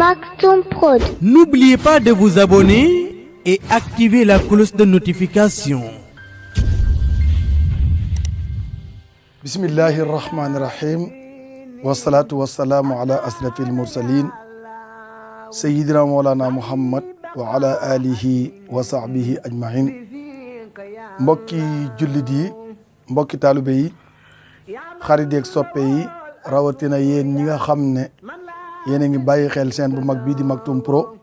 Maktoum Prod. N'oubliez pas de vous abonner et activer la cloche de notification. Bismillahir Rahmanir Rahim. Wassalatu wassalamu ala asrafil mursalin. Sayyidina Mawlana Muhammad wa ala alihi wa sahbihi ajmain. Mbokki jullit yi, mbokki taalibe yi, xarit yeeg soppe yi, rawatina yéen ñi nga xam ne yéen a ngi bàyyi xel seen bu mag bii di Maktoum Pro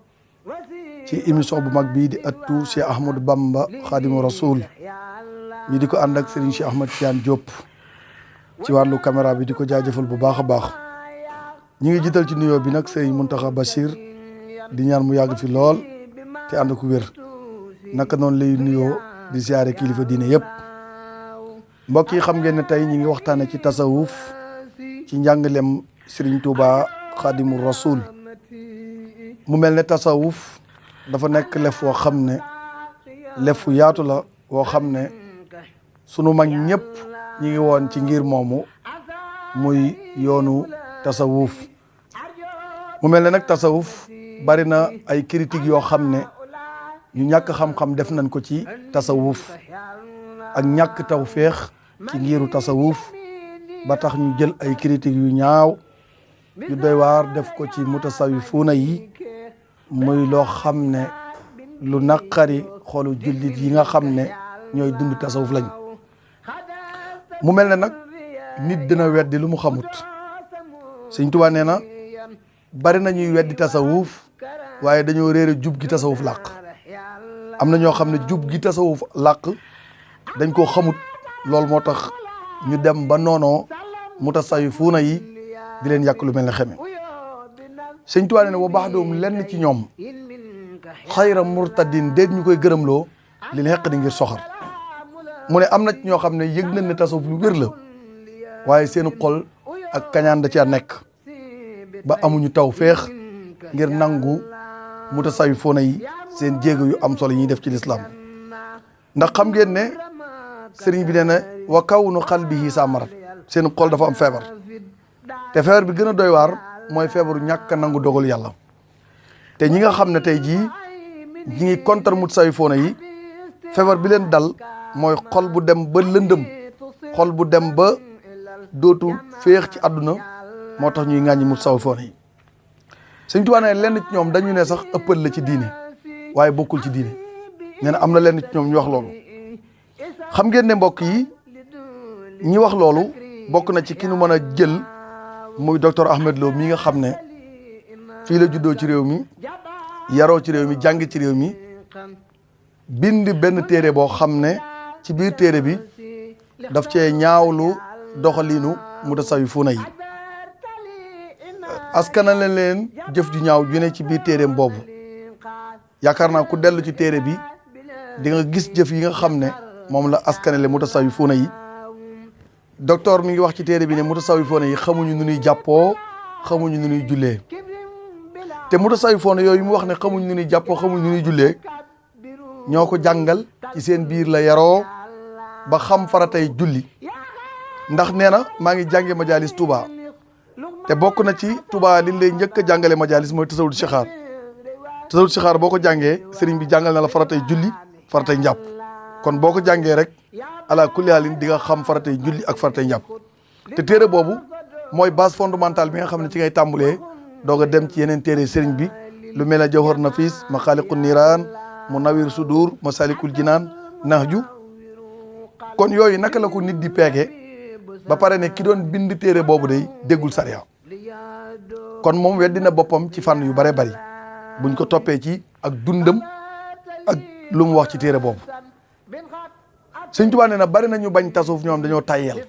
ci émission bu mag bii di ëttu Cheikh Ahmadou Bamba Khadimu Rasoul ñu di ko ànd ak Serigne Cheikh Ahmed Tidiane Diop ci wàllu caméra bi di ko jaajëfal bu baax a baax. ñi ngi jiital ci nuyoo bi nag Serigne Mountakha Bachir di ñaan mu yàgg fi lool te ànd ko wér naka noonu lay nuyoo di siyaare kilifa diine yëpp. mbokk yi xam ngeen ne tey ñi ngi waxtaane ci tasawuf ci njàngalem Serigne Touba Khadimu Rasoul. mu mel ne tasawuf dafa nekk lef woo xam ne lefu yaatu la woo xam ne sunu mag ñëpp ñi ngi woon ci ngir moomu muy yoonu tasawuf. mu mel ne nag tasawuf bari na ay critique yoo xam ne ñu ñàkk xam-xam def nañ ko ci tasawuf ak ñàkk tawféex ci ngiru tasawuf ba tax ñu jël ay critique yu ñaaw yu doy waar def ko ci mutasawifuuna yi muy loo xam ne lu naqari xoolu jullit yi nga xam ne ñooy dund tasawuf lañ. mu mel ne nag nit dina weddi lu mu xamut. Sëñ Tuubaa nee na bari na ñuy weddi tasawuf waaye dañoo réere jub gi tasawuf làq. am na ñoo xam ne jub gi tasawuf làq dañ koo xamut, loolu moo tax ñu dem ba noonoo mutasawifuuna yi di leen yàq lu mel ne xeme. Sëñ Tuubaa nee na wa baax doom lenn ci ñoom xayra murtadin déet ñu koy gërëmloo li ne xeq di ngir soxar. mu ne am na ci ñoo xam ne yëg nañ ne tasawuf lu wér la waaye seen xol ak kañaan da cee nekk ba amuñu tawféex ngir nangu mutasawifoona yi seen jéego yu am solo yi ñuy def ci lislaam. ndax xam ngeen ne sëriñ bi nee na wa kawnu qalbihi samarat, seen xol dafa am feebar te feebar bi gën a doy waar mooy feebaru ñàkk a nangu dogal yàlla. te ñi nga xam ne tey jii ñi ngi contre mutasawifoona yi feebar bi leen dal mooy xol bu dem ba lëndëm, xol bu dem ba dootu féex ci àdduna, moo tax ñuy ŋàññi mutasawifoona yi. Sëñ Tuubaa ne lenn ci ñoom dañu ne sax ëppal la ci diine waaye bokkul ci diine. nee na am na lenn ci ñoom ñu wax loolu. xam ngeen ne mbokk yi ñi wax loolu bokk na ci ki nu mën a jël muy docteur Ahmed Lo mi nga xam ne fii la juddoo ci réew mi, yaroo ci réew mi, jàng ci réew mi, bind benn téere boo xam ne ci biir téere bi daf cee ñaawlu doxaliinu mutasawifuuna yi. askanale leen jëf ju ñaaw ju ne ci biir téereem boobu. yaakaar naa ku dellu ci téere bi di nga gis jëf yi nga xam ne moom la askanale mutasawifuuna yi. docteur mi ngi wax ci téere bi ne mutasawifuuna yi xamuñu nu ñuy jàppoo, xamuñu nu ñuy jullee. te mutasawifuuna yooyu mu wax ne xamuñu nu ñuy jàppoo, xamuñu nu ñuy jullee ñoo ko jàngal ci seen biir la yaroo ba xam faratay julli. ndax nee na maa ngi jànge majalis Touba te bokk na ci Touba li lay njëkk a jàngale majalis mooy tasawul sixaar. tasawul sixaar boo ko jàngee sëriñ bi jàngal na la faratay julli, faratay njàpp. kon boo ko jàngee rek ala kulli haalin di nga xam faratay julli ak faratay njàpp. te téere boobu mooy base fondamentale bi nga xam ne ci ngay tàmbulee doog a dem ci yeneen téere sëriñ bi lu mel ne Jawhar Nafis, Maxaaliqun Niiraan, Munawwir Sudur, Masalikul Jinaan, Nahju. kon yooyu naka la ko nit di peege ba pare ne ki doon bind téere boobu day déggul sariya. kon moom weddi na boppam ci fànn yu bare bari buñ ko toppee ci ak dundam ak lu mu wax ci téere boobu. Sëñ Tuubaa nee na bari nañu bañ tasawuf ñoom dañoo tayyel.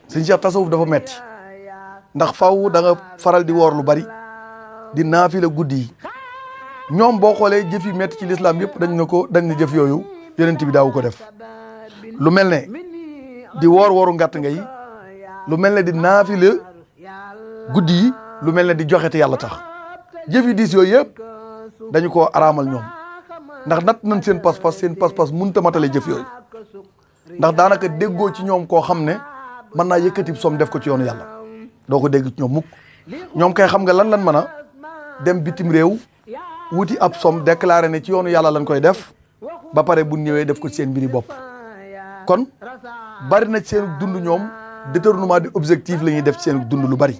Sëñ Cheikh tasawuf dafa metti ndax faw da nga faral di woor lu bari di naafila guddi yi. ñoom boo xoolee jëf yi metti ci lislaam yëpp dañ ne jëf yooyu yonent bi daawu ko def. lu mel ne di woor ngàtt nga yi, lu mel ne di naafila guddi yi, lu mel ne di joxe te yàlla tax. jëf yi diis yooyu yëpp dañu ko araamal ñoom ndax natt nañ seen pas-pas mënut a matale jëf yooyu. ndax daanaka déggoo ci ñoom koo xam ne mën naa yëkkati som def ko ci yoonu yàlla doo ko dégg ci ñoom mukk. ñoom kay xam nga lan mën a dem bitim réew wuti ab som déclaré ne ci yoonu yàlla lañ koy def ba pare bu ñëwee def ko seen mbiri bopp. kon bari na seen dund ñoom détournement de objectif la ñuy def seen dund lu bari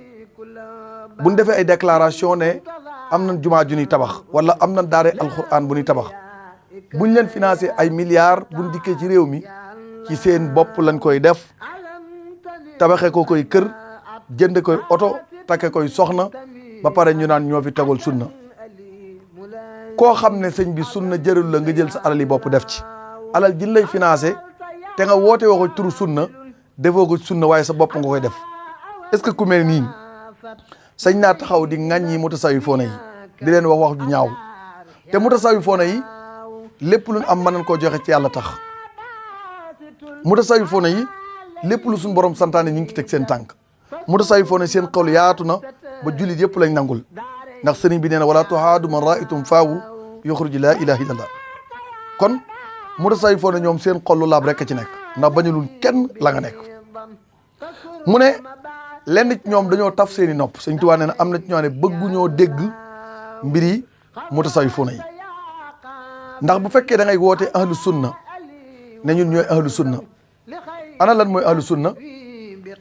buñ defee ay déclaration ne am nañ jumaa ju ñuy tabax wala am nañ daare alxuraan bu ñuy tabax buñ leen financé ay milliards buñ dikkee ci réew mi ci seen bopp lañ koy def tabaxee ko koy kër jënd koy oto takke koy soxna ba pare ñu naan ñoo fi tegal sunna. koo xam ne sëñ bi sunna jërul la nga jël sa alal yi bopp def ci alal ji lay financé te nga woote woo ko turu sunna defoo ko sunna waaye sa bopp nga koy def. est-ce que ku mel nii sañ naa taxaw di ŋàññi mutasawifoona yi di leen wax ju ñaaw te mutasawifoona yi lépp lu am mën nañ koo joxe ci yàlla tax. mutasawifoona yi lépp lu suñ borom santaane ñu ngi ci teg seen tànk. mutasawifoona seen xol yaatu na ba jullit yëpp lañ nangul ndax sëriñ bi nee na wala tuhaadu man ra'aytum faawu yuxruju laa ilaha illallah. kon mutasawifoona ñoom seen xol lu laab rek ci nekk ndax bañulul kenn la nga nekk. mu ne lenn ci ñoom dañoo taf seeni nopp Sëñ Tuubaa nee na am na ci ñoo ne bëgguñoo dégg mbiri mutasawifoona yi ndax bu fekkee da ngay woote ahlu sunna ne ñun ñooy ahlu sunna ana lan mooy ahlu sunna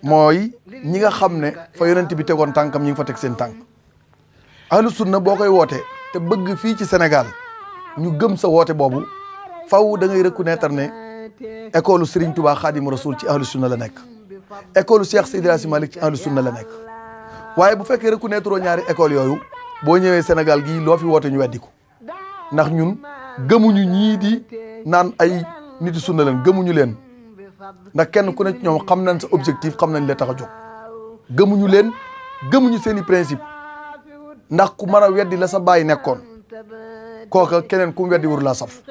mooy ñi nga xam ne fa yonent bi tegoon tànkam ñi ngi fa teg seen tànk. ahlu sunna boo koy woote te bëgg fii ci Sénégal ñu gëm sa woote boobu faw da ngay reconnaître ne école Serigne Touba Khadim Rasoul ci ahlu sunna la nekk. école Cheikh Seydi Hadji Malick ci ahlu sunna la nekk waaye bu fekkee reconnaître oo ñaari école yooyu boo ñëwee Sénégal gii loo fi woote ñu weddi ko ndax ñun gëmuñu ñii di naan ay niti sunna leen gëmuñu leen ndax kenn ku ne ci ñoom xam nañ sa objectif xam nañ la tax a jóg gëmuñu leen gëmuñu seen i principe ndax ku mën a weddi la sa bàyyi nekkoon kooka keneen ku mu weddi wur laa saf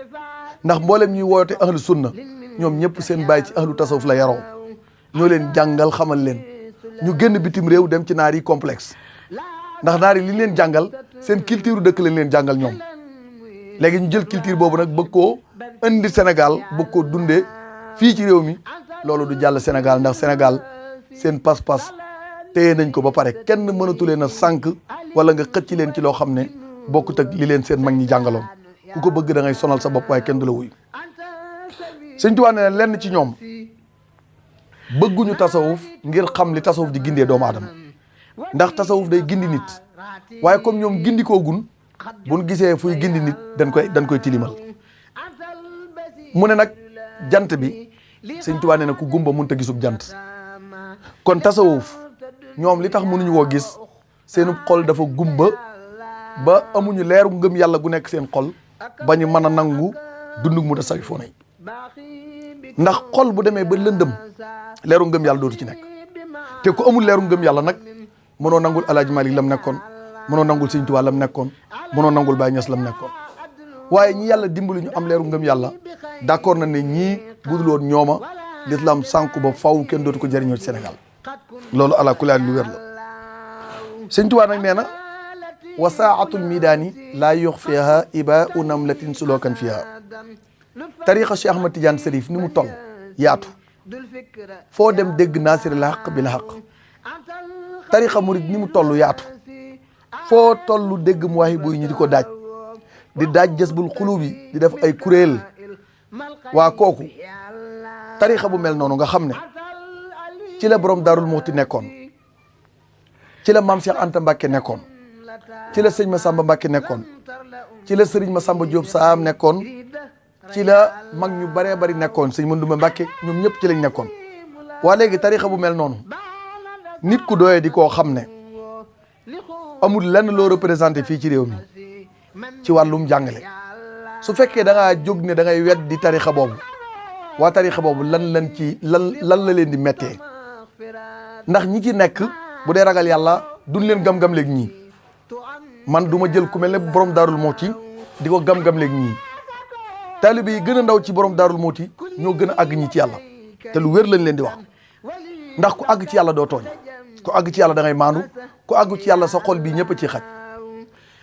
ndax mboolem ñuy woote ahlu sunna ñoom ñëpp seen bàyyi ci ahlu tasawuf la yaroo ñoo leen jàngal xamal leen ñu génn bitim réew dem ci naar yi complexe ndax naar yi li leen jàngal seen culture dëkk lañ leen jàngal ñoom léegi ñu jël culture boobu nag bëgg koo indi Sénégal bëgg koo dundee fii ci réew mi loolu du jàll Sénégal ndax Sénégal seen pas-pas téye nañ ko ba pare kenn mënatu leen a sànq wala nga xëcc leen ci loo xam ne bokkut ak li leen seen mag ñi jàngaloon ku ko bëgg da ngay sonal sa bopp waaye kenn du la wuyu. Sëñ Tuubaa ne lenn ci ñoom bëgguñu tasawuf ngir xam li tasawuf di gindee doomu aadama ndax tasawuf day gindi nit waaye comme ñoom gindi koo gun buñ gisee fuy gindi nit dañ koy tilimal. mu ne nag jant bi Sëñ Tuubaa nee na ku gumba mënut a gisub jant kon tasawuf ñoom li tax mënuñu koo gis seenu xol dafa gumba ba amuñu leeru ngëm yàlla gu nekk seen xol ba ñu mën a nangu dundug mutasawifoona yi ndax xol bu demee ba lëndëm leeru ngëm yàlla dootu ci nekk te ku amul leeru ngëm yàlla nag mënoo nangul Alaaji Malik lam nekkoon mënoo nangul Sëñ Tuubaa lam nekkoon mënoo nangul Baay Ñas lam nekkoon waaye ñi yàlla dimbali ñu am leeru ngëm yàlla d'accord na ne ñii budul woon ñooma l'islam sànku ba faw kenn dootu ko jëriñoo ci Sénégal loolu ala kulli lu wér la. Sëñ Tuubaa nag nee na wa saatul midaani laa yuxfiha ibaau namlatin sulokan fiha tariqa Cheikh Ahmad Tidiane Serif ni mu toll yaatu foo dem dégg naasiri la xaq bi la xaq tariqa murid ni mu toll yaatu foo tollu dégg mu waxi buy ñi di ko daaj di daaj jësbul xulubi di def ay kuréel waa kooku tariqa bu mel noonu nga xam ne ci la borom Daarul Muxti nekkoon ci la maam Cheikh Anta Mbacke nekkoon ci la sëñ Massamba Mbacke nekkoon ci la sëriñ Massamba Diop Saam nekkoon ci la mag ñu baree bari nekkoon sëñ Mandumbe Mbacke ñoom ñëpp ci lañ nekkoon. waa léegi tarixa bu mel noonu nit ku doyee di koo xam ne amul lenn loo représenté fii ci réew mi ci wàllum jàngale su fekkee da ngaa jóg ne da ngay wet di tarixa boobu waa tarixa boobu lan la leen di méttee ndax ñi ci nekk bu dee ragal yàlla duñ leen gam-gam léegi ñii man du ma jël ku mel ne borom Daarul Muxti di ko gam-gam léegi ñii taalibe yi gën a ndaw ci borom Daarul Muxti ñoo gën a àgg ñi ci yàlla te lu wér lañ leen di wax ndax ku àgg ci yàlla doo tooñ ku àgg ci yàlla da ngay maandu ku àgg ci yàlla sa xol bi ñëpp a ciy xaj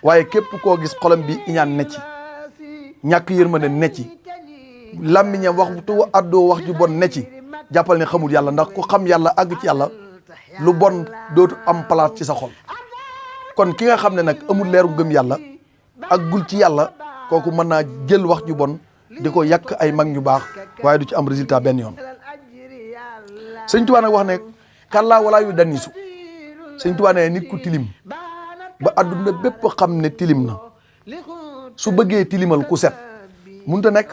waaye képp koo gis xolam bi iñaan ne ci ñàkk yërmande ne ci làmmiñam wax tu addoo wax ju bon ne ci jàppal ne xamul yàlla ndax ku xam yàlla àgg ci yàlla lu bon dootu am place ci sa xol kon ki nga xam ne nag amul leeru ngëm yàlla ak gul ci yàlla kooku mën naa jël wax ju bon di ko yàq ay mag ñu baax waaye du ci am résultat benn yoon. sëñ Tuubaa nag wax ne kàllaa walaa yu danisu sëñ Tuubaa ne nit ku tilim ba adduna bépp xam ne tilim na su bëggee tilimal ku set mënut a nekk.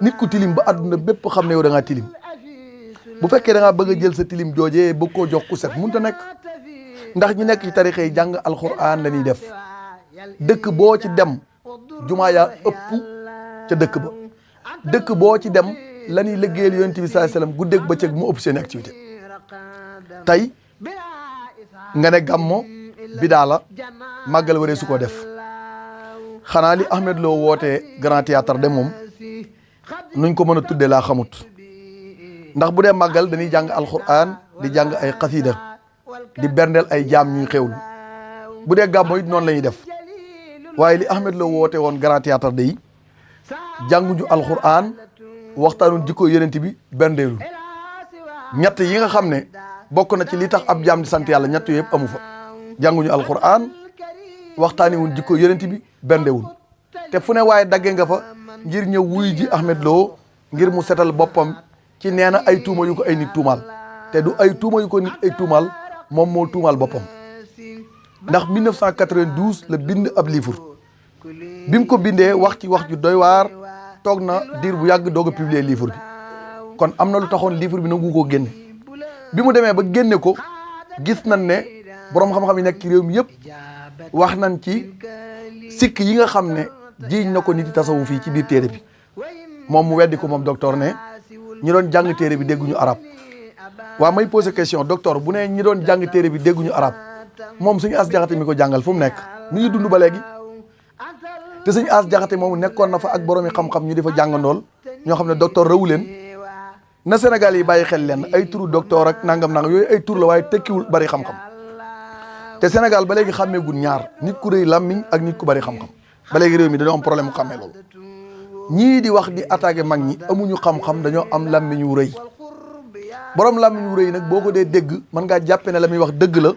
nit ku tilim ba adduna bépp xam ne yow da ngaa tilim bu fekkee da ngaa bëgg a jël sa tilim joojee bëgg koo jox ku set mënut a nekk. ndax ñi nekk ci tarixa yi jàng alxuraan la ñuy def dëkk boo ci dem jumaa yaa ëpp ca dëkk ba dëkk boo ci dem la ñuy liggéeyal yonent bi sallallahu alayhi wasallam guddeeg bëccëg mu ëpp seen activité. tey nga ne gàmmo bidaa la màggal waree su ko def xanaa li Ahmed Lo wootee Grand Théâtre de moom nuñ ko mën a tuddee laa xamut ndax bu dee màggal dañuy jàng alxuraan di jàng ay xasida di berndeel ay jaam ñuy xewlu bu dee gàmmo it noonu la ñuy def waaye li Ahmed Lo woote woon Grand Théâtre de yi jànguñu alxuraan waxtaanu jikko yonent bi berndeelu ñett yi nga xam ne bokk na ci li tax ab jaam di sant yàlla ñett yëpp amu fa jànguñu alxuraan waxtaani wun jikko yonent bi berndeewul te fu ne waaye dagge nga fa ngir ñëw wuy ji Ahmed Lo ngir mu setal boppam ci nee na ay tuuma yu ko ay nit tuumaal te du ay tuuma yu ko nit ay tuumaal moom moo tuumaal boppam ndax 1992 la bind ab livre bi mu ko bindee wax ci wax ju doy waar toog na diir bu yàgg doog a publier livre bi kon am na lu taxoon livre bi nangu koo génne bi mu demee ba génne ko gis nañ ne boroom xam-xam yi nekk ci réew mi yëpp wax nañ ci sikk yi nga xam ne jiiñ na ko nit yi tasawuf fii ci biir téere bi moom mu weddi ko moom docteur ne ñi doon jàng téere bi dégguñu arab waa may posé question docteur bu ne ñi doon jàng téere bi dégguñu arab moom suñu as jaxate mi ko jàngal fu mu nekk mi ngi dund ba léegi te suñu as jaxate moomu nekkoon na fa ak boroomi xam-xam ñu di fa jàngandool ñoo xam ne docteur rawu leen na Sénégal yi bàyyi xel leen ay turu docteur ak nangam yooyu ay tur la waaye tekkiwul bari xam-xam te Sénégal ba léegi xàmmeegul ñaar nit ku rëy làmmiñ ak nit ku bari xam-xam ba léegi réew mi dañoo am problème mu xàmmee loolu ñii di wax di attaqué mag ñi amuñu xam-xam dañoo am làmmiñ wu rëy borom làmmiñ wu rëy nag boo ko dee dégg mën ngaa jàppe ne la muy wax dëgg la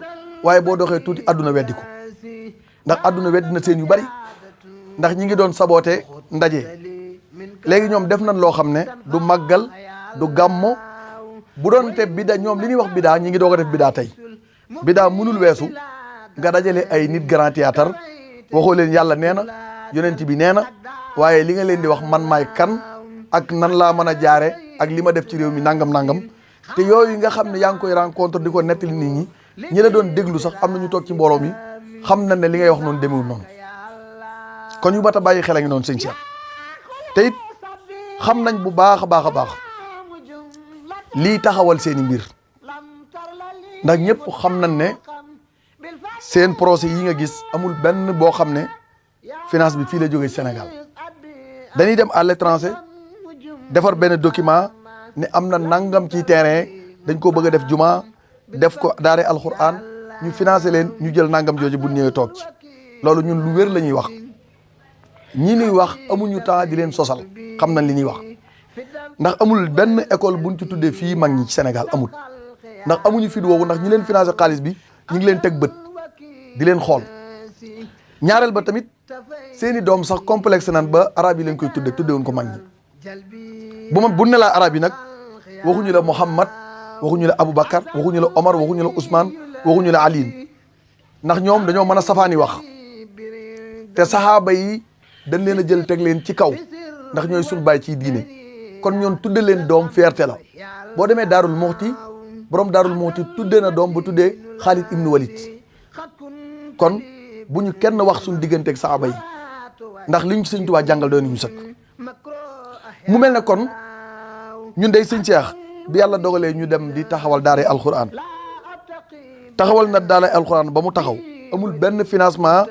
waaye boo doxee tuuti àdduna weddi ko ndax àdduna weddi na seen yu bari ndax ñi ngi doon saboote ndaje léegi ñoom def nañ loo xam ne du màggal du gàmmo bu doon te bida ñoom li ñuy wax bidaa ñi ngi doog a def bidaa tey bidaa mënul weesu nga dajale ay nit Grand Théâtre waxoo leen yàlla nee na yonent bi nee na waaye li nga leen di wax man maay kan ak nan laa mën a jaare ak li ma def ci réew mi nangam te yooyu nga xam ne yaa ngi koy rencontre di ko nettali nit ñi ñi la doon déglu sax am na ñu toog ci mbooloo mi xam nañ ne li ngay wax noonu demewul noonu kon yu mat a bàyyi xel a ngi noonu sëñ Cheikh te it xam nañ bu baax a baax lii taxawal seeni mbir ndax ñëpp xam nañ ne seen procès yi nga gis amul benn boo xam ne finance bi fii la jógee Sénégal dañuy dem à l'étranger defar benn document ne am na nangam ci terrain dañ ko bëgg a def juma def ko daare alxuraan ñu financé leen ñu jël nangam jooju bu ñëwee toog ci loolu ñun lu wér la ñuy wax ñi ñuy wax amuñu temps di leen sosal xam nañ li ñuy wax ndax amul benn école buñ ci tuddee fii mag ñi ci Sénégal amul ndax amuñu fit woowu ndax ñi leen financé xaalis bi ñu ngi leen teg bët di leen xool ñaareel ba tamit seeni doom sax complexe nan ba arab yi leen koy tuddewuñ ko mag ñi bu ne laa arab yi nag waxuñu la Muhammad waxuñu la Aboubacar waxuñu la Omar waxuñu la Ousmane waxuñu la Ali ndax ñoom dañoo mën a safaani wax te saxaaba yi dañ leen a jël teg leen ci kaw ndax ñooy suñu baay ci diine kon ñoon tudde leen doom fierté la boo demee Daarul Muxti borom Daarul Muxti tuddee na doom ba tuddee Xaalid ibnu Walid kon bu ñu kenn wax suñu digganteeg saxaaba yi ndax liñ Sëñ Tuubaa jàngal doon ñu sëkk mu mel ne kon ñun day Sëñ Cheikh bi yàlla dogalee ñu dem di taxawal daaray alxuraan taxawal na daaray alxuraan ba mu taxaw amul benn financement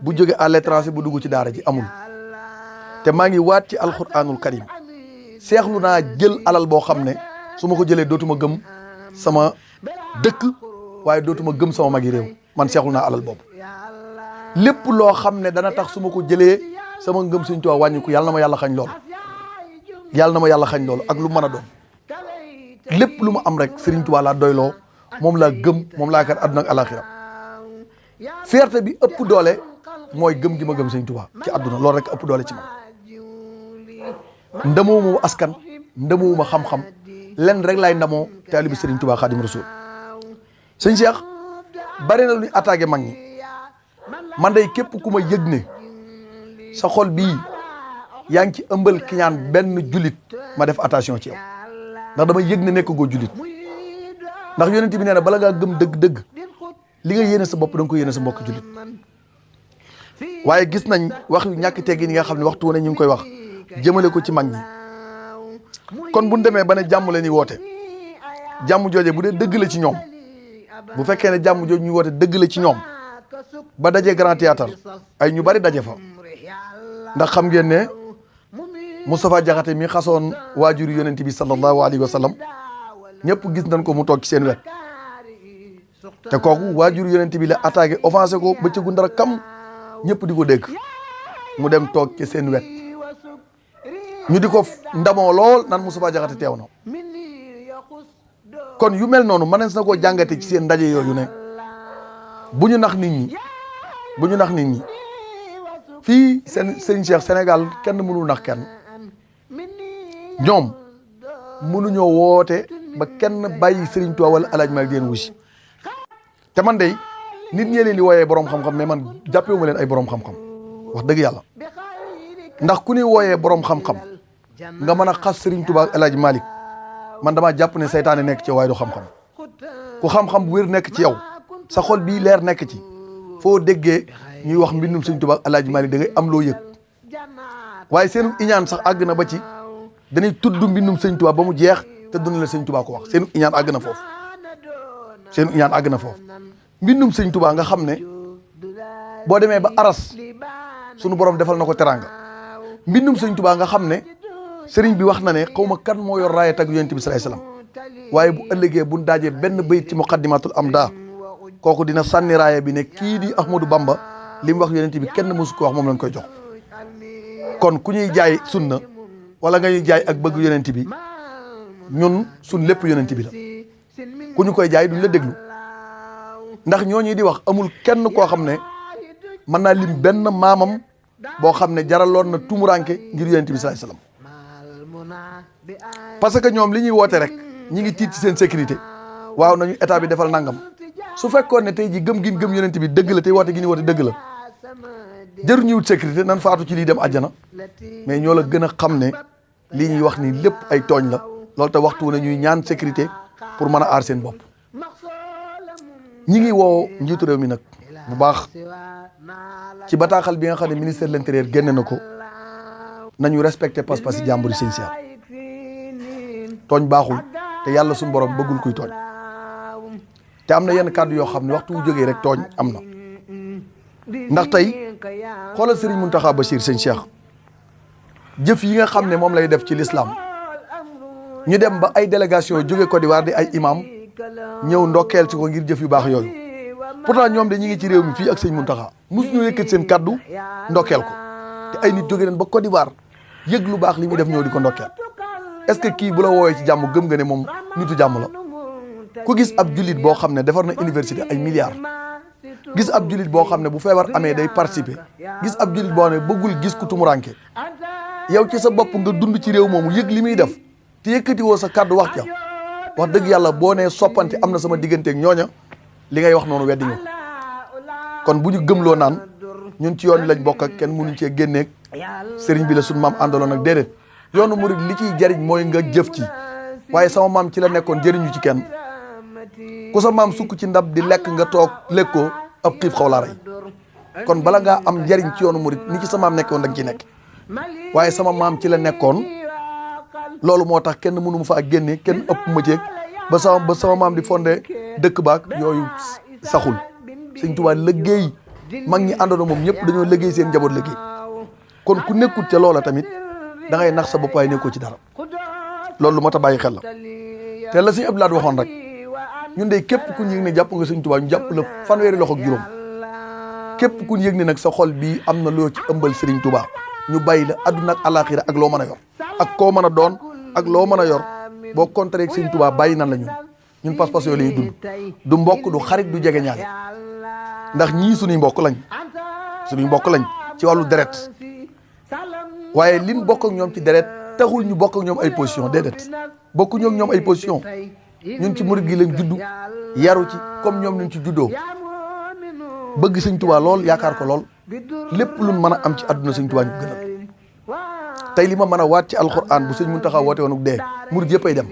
bu jóge à l'étranger bu dugg ci daara ji amul te maa ngi waat ci alxuraanul karim seexlu naa jël alal boo xam ne su ma ko jëlee dootuma gëm sama dëkk waaye dootuma gëm sama magi réew man seexlu naa alal boobu lépp loo xam ne dana tax su ma ko jëlee sama ngëm Sëñ Tuubaa wàññiku yàlla na ma yàlla xañ loolu yàlla na ma yàlla xañ loolu ak lu mën a doon lépp lu ma am rek Sëriñ Tuubaa laa doyloo moom laa gëm moom laa kat àdduna ak alaxira fierté bi ëpp doole mooy gëm gi ma gëm sëñ Tuubaa ci àdduna loolu rek ëpp doole ci man ndamoowuma askan ndamoowuma xam-xam lenn rek laay ndamoo taalibi sëriñ Tuubaa Xaadim Rasuul sëñ Cheikh bari na lu ñu attaqué mag ñi man day képp ku ma yëg ne sa xol bii yaa ngi ci ëmbal kiñaan benn julit ma def attention ci yow ndax dama yëg ne nekk goo julit ndax yonent bi nee na bala ngaa gëm dëgg-dëgg li nga yéene sa bopp da nga ko yéene sa mbokk julit waaye gis nañ wax yu ñàkk teggi yi nga xam ne waxtu wu ne ñu ngi koy wax jëmale ko ci mag ñi kon bu ñu demee ba ne jàmm la ñuy woote jàmm jooje bu dee dëgg la ci ñoom bu fekkee ne jàmm jooju ñuy woote dëgg la ci ñoom ba dajee Grand Théâtre ay ñu bari daje fa ndax xam ngeen ne Moustapha Diakhaté mi xasoon waajuru yonent bi sallallahu alayhi wa sallam ñëpp gis nañ ko mu toog ci seen wet te kooku waajuru yonent bi la attaqué offensé ko bëccëgu ndara kam ñëpp di ko dégg mu dem toog ci seen wet ñu di ko ndamoo lool naan Moustapha Diakhaté teew na kon yu mel noonu mënees na koo jàngate ci seen ndaje yooyu ne bu ñu nax nit ñi fii Serigne Cheikh Sénégal kenn mënul nax kenn ñoom mënuñoo woote ba kenn bàyyi Serigne Touba wala El Hadj Malick di leen wusi te man de nit ñee leen di wooyee borom xam-xam mais man jàppee ma leen ay borom xam-xam wax dëgg yàlla ndax ku ñuy wooyee borom xam-xam nga mën a xas Serigne Touba ak El Hadj Malick man damaa jàpp ne saytaane nekk ci yow waaye du xam-xam ku xam-xam bu wér nekk ci yow sa xol bii leer nekk ci foo déggee ñuy wax mbindum Serigne Touba ak El Hadj Malick da ngay am loo yëg waaye seenu iñaan sax àgg na ba ci dañuy tudd mbindum Serigne Touba ba mu jeex te duna la Serigne Touba ko wax seenu iñaan àgg na foofu mbindum Serigne Touba nga xam ne boo demee ba aras sunu borom defal na ko teranga mbindum Serigne Touba nga xam ne Serigne bi wax na ne xaw ma kan moo yor raaya tag yonent bi sallallahu alayhi wasallam waaye bu ëllëgee bu daajee benn bayit ci muqaddimatul amda kooku dina sànni raaya bi ne kii di Ahmadou Bamba li mu wax yonent bi kenn mësu ko wax moom lañ koy jox kon ku ñuy jaay sunna wala nga ñuy jaay ak bëgg yonent bi ñun sun lépp yonent bi la ku ñu koy jaay duñ la déglu ndax ñooñu di wax amul kenn koo xam ne mën naa lim benn maamam boo xam ne jaraloon na tumuranke ngir yonent bi sallallahu alayhi wasallam parce que ñoom li ñuy woote rek ñi ngi tiit ci seen sécurité waaw nañu état bi defal nangam su fekkoon ne tey ji gëm gi gëm yonent bi dëgg la tey woote gi ñu woote dëgg la jëru ñu wut sécurité nan faatu ci lii dem àjjana mais ñoo la gën a xam ne lii ñuy wax ni lépp ay tooñ la loolu te waxtu wu ne ñuy ñaan sécurité pour mën a aar seen bopp ñi ngi woo njiitu réew mi nag bu baax ci bataaxal bi nga xam ne ministère de l'intérieur génne na ko nañu respecté pas-pas yi jàmbur yi sëñ Cheikh tooñ baaxul te yàlla suñu borom bëggul kuy tooñ te am na yenn kàddu yoo xam ne waxtu wu jógee rek tooñ am na ndax tey xoolal Serigne Mountakha Bachir sëñ Cheikh jëf yi nga xam ne moom lay def ci l'islam ñu dem ba ay délégation jóge Côte d'Ivoire di ay imam ñëw ndokkeel ci ko ngir jëf yu baax yooyu pourtant ñoom de ñi ngi ci réew mi fii ak sëñ Mountakha mosuñu yëkkat seen kaddu ndokkeel ko te ay nit jóge nañ ba Côte d'Ivoire yëg lu baax li muy def ñëw di ko ndokkeel est-ce que kii bu la woowee ci jàmm gëm nga ne moom nitu jàmm la ku gis ab jullit boo xam ne defar na université ay milliards gis ab jullit boo xam ne bu feebar amee day participer gis ab jullit boo xam ne bëggul gis ku tumuranke yow ci sa bopp nga dund ci réew moomu yëg li muy def te yëkkati woo sa kàddu wax ca wax dëgg yàlla boo nee soppante am na sama digganteeg ñooña li ngay wax noonu weddi nga kon bu ñu gëmloo naan ñun ci yoon wi lañ bokk ak kenn mënuñ cee génneeg sëriñ bi la suñu maam àndaloon ak déedéet yoonu murid li ciy jariñ mooy nga jëf ci waaye sama maam ci la nekkoon jëriñu ci kenn ku sa maam sukk ci ndab di lekk nga toog lekkoo ab xiif xaw laa rey kon bala ngaa am njariñ ci yoonu murid ni ci sa maam nekkoon da nga ciy nekk waaye sama maam ci la nekkoon loolu moo tax kenn mënu ma faa génne kenn ëpp ma ceeg ba sama maam di fondé dëkk baak yooyu saxul Sëñ Tuubaa liggéey mag ñi àndoon moom ñëpp dañoo liggéey seen njaboot liggéey kon ku nekkut ca loola tamit da ngay nax sa bopp waaye nekkoo ci dara loolu lu mat a bàyyi xel la te la Sëñ Abdou Lahad waxoon rek ñun de képp ku ñu yëg ne jàpp nga Sëñ Tuubaa ñu jàpp la fanweeri loxo ak juróom képp ku ñu yëg ne nag sa xol bii am na loo ci ëmbal Sëriñ Tuubaa ñu bàyyi la adduna ak alaxira ak loo mën a yor ak koo mën a doon ak loo mën a yor boo contré ak Sëñ Tuubaa bàyyi nan la ñun pas-pas yooyu la ñuy dund du mbokk du xarit du jege ñaale ndax ñii suñuy mbokk lañ ci wàllu deret waaye liñ bokk ak ñoom ci deret taxul ñu bokk ak ñoom ay position déedéet bokkuñu ak ñoom ay position ñun ci murid gi lañ juddu yaru ci comme ñoom ñu ci juddoo bëgg sëñ Tuubaa lool yaakaar ko lool lépp luñ mën a am ci àdduna sëñ Tuubaa ñu gënal tey li ma mën a waat ci alxuraan bu sëñ Muntaxa woote woon ak dee murid yëpp ay dem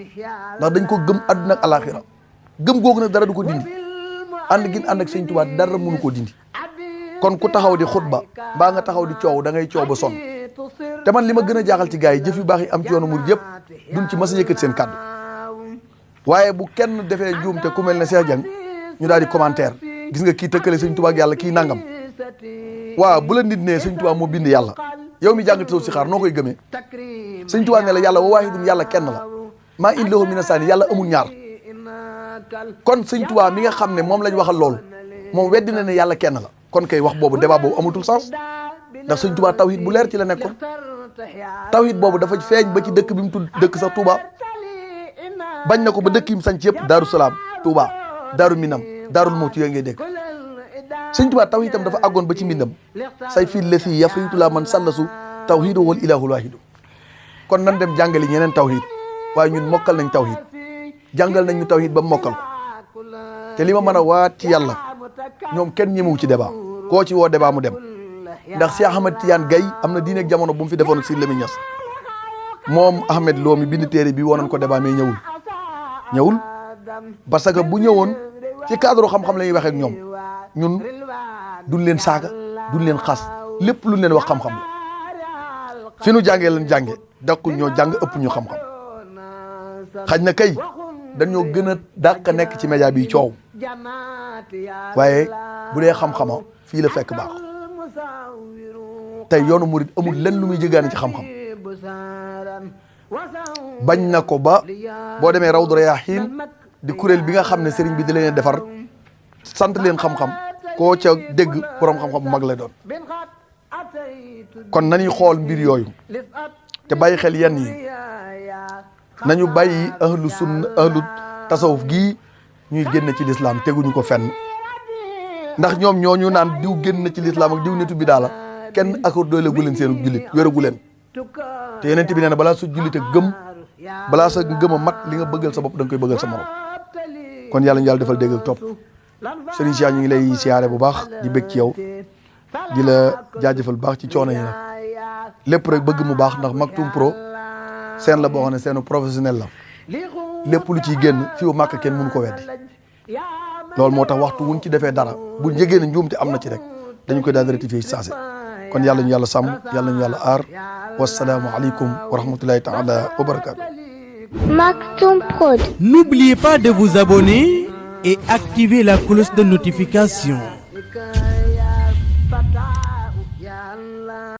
ndax dañ ko gëm àdduna ak alaxira gëm googu nag dara du ko dindi ànd gin ànd ak sëñ Tuubaa dara mënu koo dindi kon ku taxaw di xutba mbaa nga taxaw di coow da ngay coow ba sonn te man li ma gën a jaaxal ci gars yi jëf yu baax yi am ci yoonu murid yëpp duñ ci mas a yëkkat seen kàddu waaye bu kenn defee njuum te ku mel ne Cheikh Dieng ñu daal di commentaire gis nga kii tëkkale sëñ Tuubaa ak yàlla kii nangam waaw bu la nit ne sëñ Tuubaa moo bind yàlla yow mi jàng taw si xaar noo koy gëmee sëñ Tuubaa ne la yàlla wa waahidun yàlla kenn la maa in lahu mina saani yàlla amul ñaar kon sëñ Tuubaa mi nga xam ne moom lañ waxal loolu moom weddi na ne yàlla kenn la kon kay wax boobu débat boobu amatul sens ndax sëñ Tuubaa tawhid bu leer ci la nekkoon tawhid boobu dafa feeñ ba ci dëkk bi mu tudd dëkk sax Touba bañ na ko ba dëkk yi mu sanc yëpp Daaru Salaam Touba Daaru Minam Daarul Mawti yooyu ngay dégg sëñ Tuubaa tawhidam dafa àggoon ba ci mbindam say fii la si yafaytu la man sallasu tawhidu wal ilahul wahidu kon nan dem jàngali ñeneen tawhid waaye ñun mokkal nañ tawhid jàngal nañ ñu tawhid ba mokkal ko te li ma mën a waat ci yàlla ñoom kenn ñemewu ci débat koo ci woo débat mu dem ndax Cheikh Ahmed Tidiane Gaye am na diine ak jamono bu mu fi defoon ak Sidi Lamine Niass moom Ahmed Lo mi bind téere bi wonoon ko débat mais ñëwul parce que bu ñëwoon ci cadre xam-xam la ñuy waxee ak ñoom ñun duñ leen saaga duñ leen xas lépp luñ leen wax xam-xam la fi nu jàngee leen jànge dakkul ñoo jàng ëpp ñu xam-xam xaj na kay dañoo gën a dàq nekk ci média bi coow waaye bu dee xam-xama fii la fekk baax tey yoonu murid amul lenn lu muy jëgaane ci xam-xam bañ na ko ba boo demee Rawdu Rayaahiin di kuréel bi nga xam ne sëriñ bi di leen defar sant leen xam-xam koo ca dégg borom xam-xam bu mag lay doon kon nañuy xool mbir yooyu te bàyyi xel yenn yi nañu bàyyi ahlu sunna ahlu tasawuf gii ñuy génn ci lislaam teguñu ko fenn ndax ñoom ñooñu naan diw génn ci lislaam ak diw nitu bi daala kenn accordé gu leen seenu jullit wéragu leen te yeneen bi nee na balaa sa jullit a gëm balaa sa gëm a mat li nga bëggal sa bopp da nga koy bëggal sa morom kon yàlla ñu yàlla defal dégg ak topp Serigne Cheikh ñu ngi lay siyaare bu baax di bëgg ci yow di la jaajëfal baax ci coono yi nag lépp rek bëgg mu baax ndax Maktoum Pro seen la boo xam ne seenu professionnel la lépp lu ciy génn fii wu màkk kenn mënu ko weddi loolu moo tax waxtu wuñ ci defee dara bu njëgee ne njuumte am na ci rek dañu koy daal di rectifier ci saase kon yàlla ñu yàlla sàmm yàlla ñu yàlla aar wasalaamu aleykum wa rahmatullahi taala wa barakatu. Maktoum Prod. N'oubliez pas de vous abonner et activer la cloche de notification.